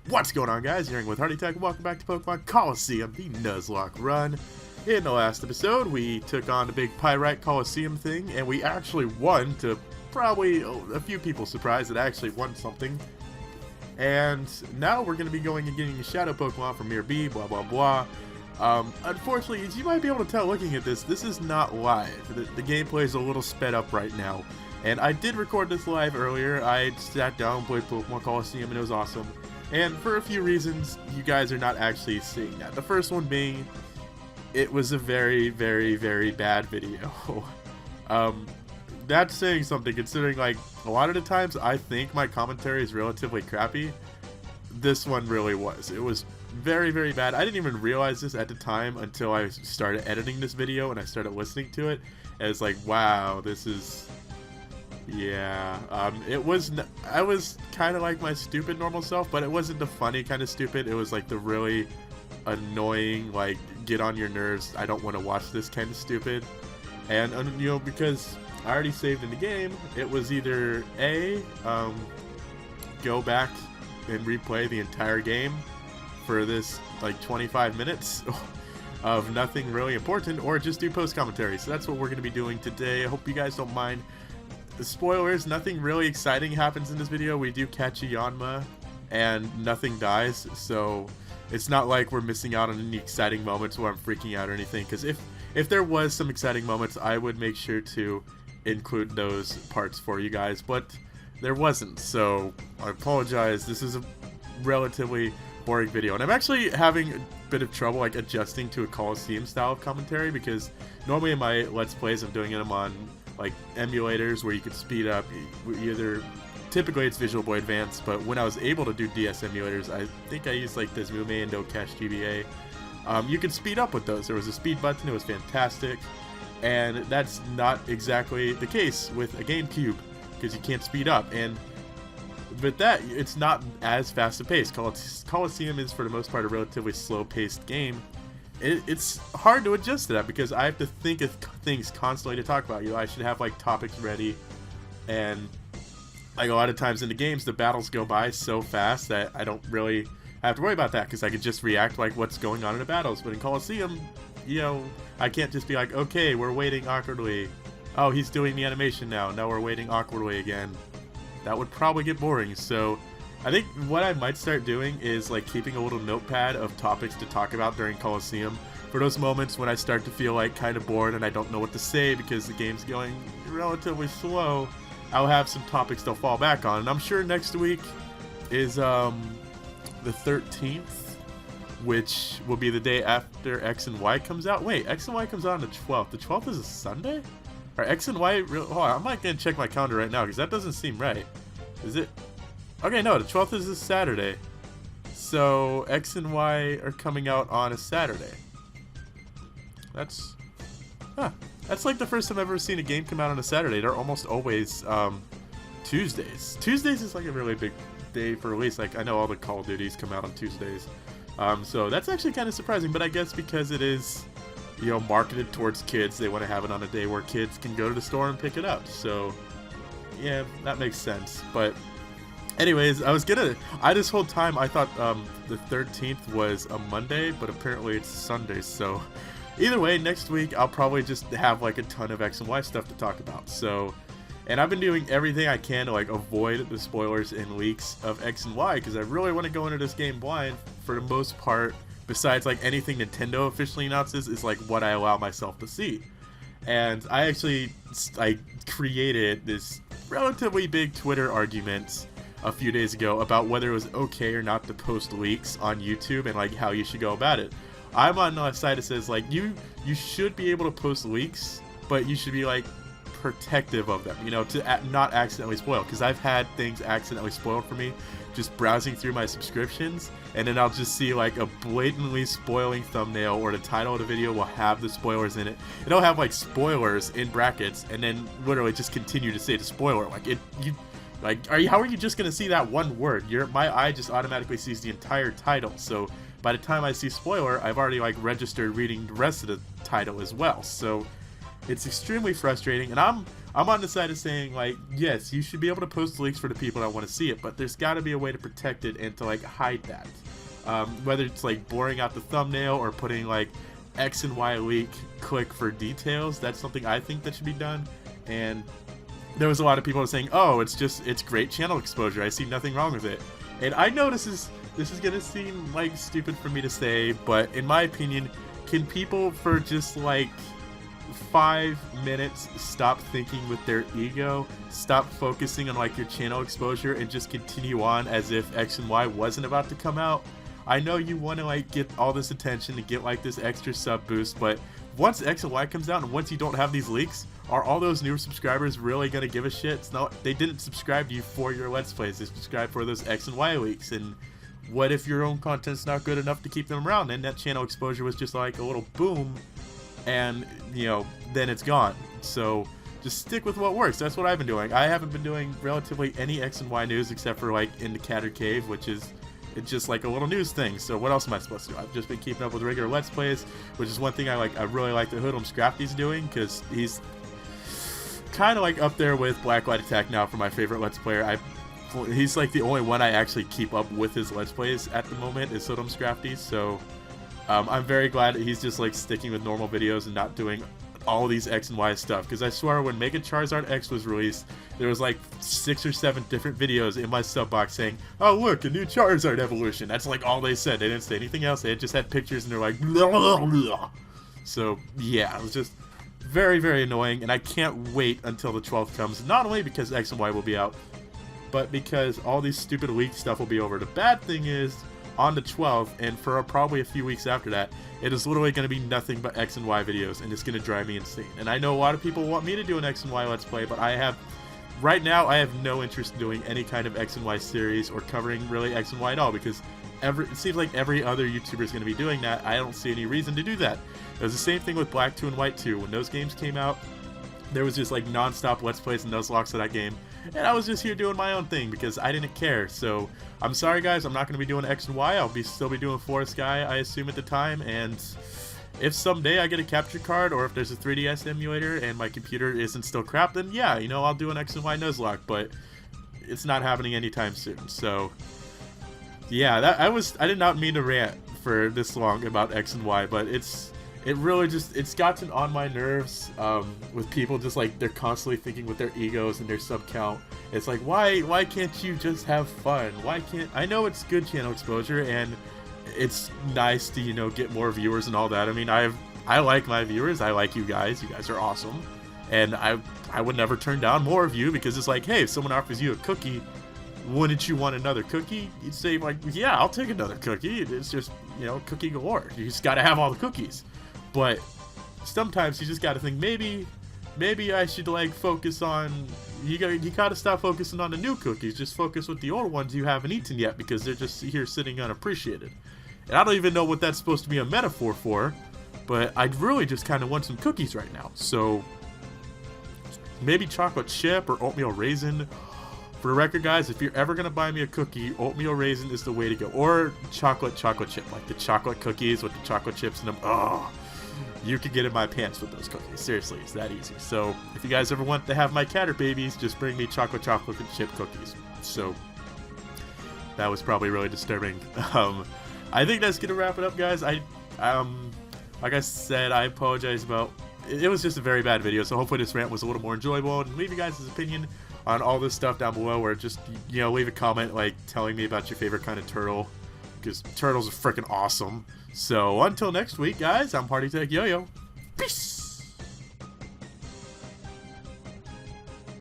What's going on, guys? You're in with Hardy Tech. Welcome back to Pokemon Colosseum, the NUZLOCKE run. In the last episode, we took on the big Pyrite Colosseum thing, and we actually won, to probably a few people's surprise. It actually won something. And now we're going to be going and getting a Shadow Pokemon from Mirror B, blah blah blah. Unfortunately, as you might be able to tell looking at this is not live. The gameplay is a little sped up right now. And I did record this live earlier. I sat down and played Pokemon Colosseum, and it was awesome. And for a few reasons, you guys are not actually seeing that. The first one being, it was a very, very, very bad video. That's saying something, considering, like, a lot of the times I think my commentary is relatively crappy. This one really was. It was very, very bad. I didn't even realize this at the time until I started editing this video and I started listening to it. And it's like, wow, this is... Yeah, I was kind of like my stupid normal self, but it wasn't the funny kind of stupid. It was like the really annoying, like, get on your nerves, I don't want to watch this kind of stupid. And, you know, because I already saved in the game, it was either A, go back and replay the entire game for this, like, 25 minutes of nothing really important, or just do post commentary. So that's what we're going to be doing today. I hope you guys don't mind. The spoilers, nothing really exciting happens in this video. We do catch a Yanma, and nothing dies, so it's not like we're missing out on any exciting moments where I'm freaking out or anything, because if there was some exciting moments, I would make sure to include those parts for you guys, but there wasn't, so I apologize. This is a relatively boring video, and I'm actually having a bit of trouble, like, adjusting to a Colosseum style of commentary, because normally in my Let's Plays I'm doing them on, like, emulators where you could speed up. Typically it's Visual Boy Advance, but when I was able to do DS emulators, I think I used, like, this Mume and Cache GBA. You could speed up with those. There was a speed button. It was fantastic, and that's not exactly the case with a GameCube, because you can't speed up. And with that, it's not as fast a pace. Colosseum is, for the most part, a relatively slow-paced game. It's hard to adjust to that, because I have to think of things constantly to talk about. You know, I should have, like, topics ready, and, like, a lot of times in the games, the battles go by so fast that I don't really have to worry about that, because I could just react like what's going on in the battles. But in Colosseum, you know, I can't just be like, okay, we're waiting awkwardly. Oh, he's doing the animation now. Now we're waiting awkwardly again. That would probably get boring, so I think what I might start doing is, like, keeping a little notepad of topics to talk about during Colosseum for those moments when I start to feel, like, kind of bored and I don't know what to say because the game's going relatively slow. I'll have some topics to fall back on, and I'm sure next week is the 13th, which will be the day after X and Y comes out. Wait, X and Y comes out on the 12th. The 12th is a Sunday? Or X and Y? Hold on, I'm not going to check my calendar right now because that doesn't seem right. Is it? Okay, no, the 12th is a Saturday. So X and Y are coming out on a Saturday. That's like the first time I've ever seen a game come out on a Saturday. They're almost always Tuesdays. Tuesdays is, like, a really big day for release. Like, I know all the Call of Duties come out on Tuesdays. So that's actually kind of surprising, but I guess because it is, you know, marketed towards kids, they want to have it on a day where kids can go to the store and pick it up. So yeah, that makes sense. But anyways, this whole time I thought the 13th was a Monday, but apparently it's Sunday. So either way, next week I'll probably just have, like, a ton of X and Y stuff to talk about. So, and I've been doing everything I can to, like, avoid the spoilers and leaks of X and Y, because I really want to go into this game blind for the most part. Besides, like, anything Nintendo officially announces is, like, what I allow myself to see. And I created this relatively big Twitter argument a few days ago about whether it was okay or not to post leaks on YouTube and, like, how you should go about it. I'm on the side that says, like, you should be able to post leaks, but you should be, like, protective of them, you know, to not accidentally spoil, because I've had things accidentally spoiled for me just browsing through my subscriptions, and then I'll just see, like, a blatantly spoiling thumbnail, or the title of the video will have the spoilers in it. It'll have, like, spoilers in brackets, and then literally just continue to say the spoiler. Like, how are you just gonna see that one word? My eye just automatically sees the entire title, so by the time I see spoiler, I've already, like, registered reading the rest of the title as well. So It's extremely frustrating, and I'm on the side of saying, like, yes, you should be able to post leaks for the people that want to see it, but there's got to be a way to protect it and to, like, hide that. Whether it's, like, blurring out the thumbnail or putting, like, X and Y leak, click for details, that's something I think that should be done. And there was a lot of people saying, oh, it's great channel exposure, I see nothing wrong with it. And I know this is gonna seem, like, stupid for me to say, but in my opinion, can people for just, like, 5 minutes stop thinking with their ego, stop focusing on, like, your channel exposure, and just continue on as if X and Y wasn't about to come out? I know you want to, like, get all this attention to get, like, this extra sub boost, but once X and Y comes out and once you don't have these leaks, are all those newer subscribers really gonna give a shit? It's not, they didn't subscribe to you for your Let's Plays, they subscribed for those X and Y leaks. And what if your own content's not good enough to keep them around? And that channel exposure was just like a little boom, and, you know, then it's gone. So just stick with what works. That's what I've been doing. I haven't been doing relatively any X and Y news except for, like, in the Catter Cave, which is, it's just like a little news thing. So what else am I supposed to do? I've just been keeping up with regular Let's Plays, which is one thing I like. I really like the Hoodlum Scrafty's doing, because he's kind of like up there with Blacklight Attack now for my favorite Let's Player. He's like the only one I actually keep up with his Let's Plays at the moment is Hoodlum Scrafty. So I'm very glad that he's just, like, sticking with normal videos and not doing all these X and Y stuff, because I swear when Mega Charizard X was released, there was like 6 or 7 different videos in my sub box saying, oh look, a new Charizard evolution. That's like all they said. They didn't say anything else. They just had pictures and they're like blah, blah, blah. So yeah, it was just very, very annoying, and I can't wait until the 12th comes, not only because X and Y will be out, but because all these stupid leak stuff will be over. The bad thing is, on the 12th, and for probably a few weeks after that, it is literally going to be nothing but X and Y videos, and it's going to drive me insane. And I know a lot of people want me to do an X and Y Let's Play, but right now, I have no interest in doing any kind of X and Y series or covering really X and Y at all, because it seems like every other YouTuber is going to be doing that. I don't see any reason to do that. It was the same thing with Black 2 and White 2. When those games came out, there was just, like, non-stop Let's Plays and Nuzlocks of that game, and I was just here doing my own thing because I didn't care. So I'm sorry, guys, I'm not going to be doing X and Y. I'll still be doing Forest Sky, I assume, at the time. And if someday I get a capture card, or if there's a 3DS emulator and my computer isn't still crap, then yeah, you know, I'll do an X and Y Nuzlocke, but it's not happening anytime soon. So yeah, I did not mean to rant for this long about X and Y, but it really just, it's gotten on my nerves, with people just, like, they're constantly thinking with their egos and their sub count. It's like, why can't you just have fun? I know it's good channel exposure, and it's nice to, you know, get more viewers and all that. I mean, I like my viewers, I like you guys are awesome, and I would never turn down more of you, because it's like, hey, if someone offers you a cookie, wouldn't you want another cookie? You'd say, like, yeah, I'll take another cookie. It's just, you know, cookie galore. You just gotta have all the cookies. But sometimes you just gotta think, maybe I should, like, focus on, you gotta stop focusing on the new cookies, just focus with the old ones you haven't eaten yet, because they're just here sitting unappreciated. And I don't even know what that's supposed to be a metaphor for, but I'd really just kind of want some cookies right now. So maybe chocolate chip or oatmeal raisin. For the record, guys, if you're ever gonna buy me a cookie, oatmeal raisin is the way to go. Or chocolate chip, like the chocolate cookies with the chocolate chips in them. Oh, you could get in my pants with those cookies. Seriously, it's that easy. So if you guys ever want to have my catter babies, just bring me chocolate chip cookies. So that was probably really disturbing. I think that's gonna wrap it up, guys. Like I said, I apologize about it. Was just a very bad video, so hopefully this rant was a little more enjoyable. And leave you guys' opinion on all this stuff down below, or just, you know, leave a comment, like, telling me about your favorite kind of turtle, because turtles are freaking awesome. So until next week, guys, I'm Party Tech Yo-Yo. Peace!